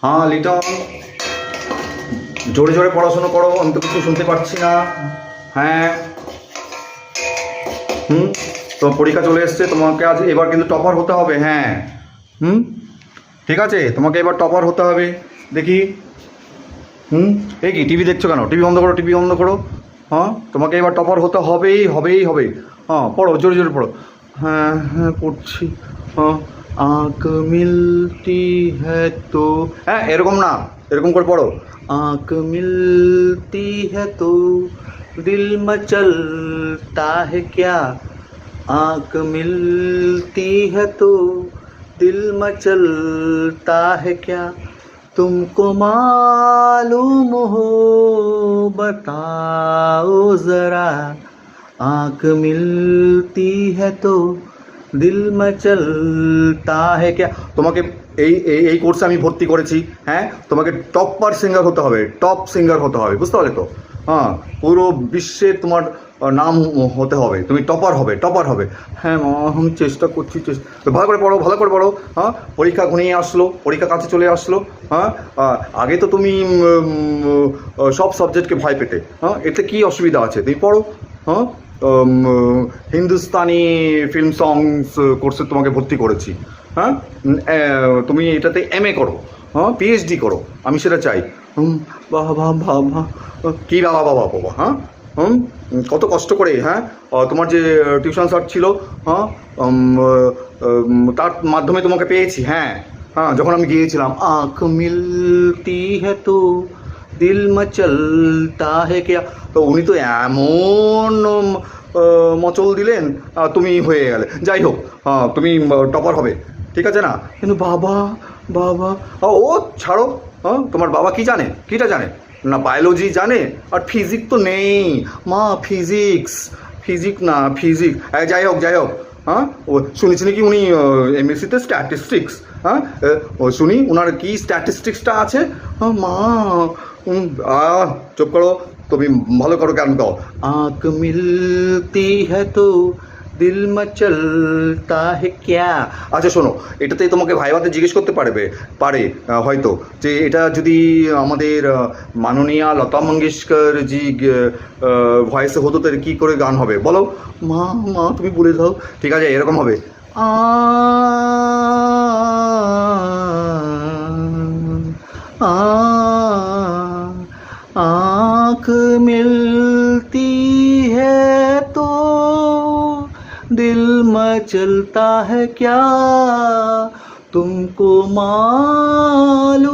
হ্যাঁ লিটন, জোরে জোরে পড়াশোনা করো, আমি তো কিছু শুনতে পাচ্ছি না। হ্যাঁ, তোমার পরীক্ষা চলে এসছে, তোমাকে আজ এবার কিন্তু টপার হতে হবে। হ্যাঁ, হুম, ঠিক আছে, তোমাকে এবার টপার হতে হবে। দেখি, এই কি টিভি দেখছো কেন? টিভি বন্ধ করো, টিভি বন্ধ করো। হ্যাঁ, তোমাকে এবার টপার হতে হবেই হবেই হবে। হ্যাঁ, পড়ো, জোরে জোরে পড়ো। হ্যাঁ হ্যাঁ, পড়ছি। হ্যাঁ, আঁখ মিলতি হ্যাঁ তো, হ্যাঁ এরকম না, এরকম করে পড়ো। আঁখ মিলতি হ্যাঁ তো দিল মচলতা হ্যাঁ ক্যা, आँख मिलती है तो दिल मचलता है क्या, तुमको मालूम हो बताओ ज़रा, आँख मिलती है तो দিল মচলতা হে ক্যা। তোমাকে এই কোর্সে আমি ভর্তি করেছি। হ্যাঁ, তোমাকে টপার সিঙ্গার হতে হবে, টপ সিঙ্গার হতে হবে, বুঝতে পারলে তো? হ্যাঁ, পুরো বিশ্বে তোমার নাম হতে হবে, তুমি টপার হবে, টপার হবে। হ্যাঁ মা, আমি চেষ্টা করছি, ভালো করে পড়ো, ভালো করে পড়ো। হ্যাঁ, পরীক্ষা ঘনিয়ে আসলো, পরীক্ষা কাছে চলে আসলো। হ্যাঁ, আগে তো তুমি সব সাবজেক্টকে ভয় পেতে। হ্যাঁ, এতে কী অসুবিধা আছে? তুমি পড়ো। হ্যাঁ, হিন্দুস্তানি ফিল্ম সংস কোর্সে তোমাকে ভর্তি করেছি। হ্যাঁ, তুমি এটাতে MA করো, হ্যাঁ PhD করো, আমি সেটা চাই। বাবা বাবা, কী বাবা বাবা বাবা, হ্যাঁ কত কষ্ট করে। হ্যাঁ, তোমার যে টিউশন স্যার ছিল, হ্যাঁ তার মাধ্যমে তোমাকে পেয়েছি। হ্যাঁ হ্যাঁ, যখন আমি গিয়েছিলাম, আঁখ মিলতি হ্যাঁ তো দিল মচলতা হে ক্যা, তো উনি তো এমন মচল দিলেন, তুমি হয়ে গেলে। যাই হোক, তুমি টপার হবে, ঠিক আছে না? কিন্তু বাবা বাবা, ও ছাড়ো। হ্যাঁ, তোমার বাবা কি জানে, কীটা জানে না? বায়োলজি জানে, আর ফিজিক্স তো নেই মা, ফিজিক্স না, ফিজিক্স। যাই হোক যাই হোক, হ্যাঁ শুনেছি নাকি উনি MSc-তে স্ট্যাটিস্টিক্স। হ্যাঁ, শুনি ওনার কি স্ট্যাটিস্টিক্সটা আছে। হ্যাঁ মা, চুপ করো, তুমি ভালো করো, কেন গাও। আঁখ মিলতি হ্যাঁ তো দিল মচলতা হে ক্যা। আচ্ছা শোনো, এটাতে তোমাকে ভাইভাতে জিজ্ঞেস করতে পারে হয়তো, যে এটা যদি আমাদের মাননীয়া লতা মঙ্গেশকর জি ভয়েসে হতো তাহলে কী করে গান হবে বলো? মা মা, তুমি বলে দাও। ঠিক আছে, এরকম হবে। আ আ आँख मिलती है तो दिल मचलता है क्या, तुमको मालूम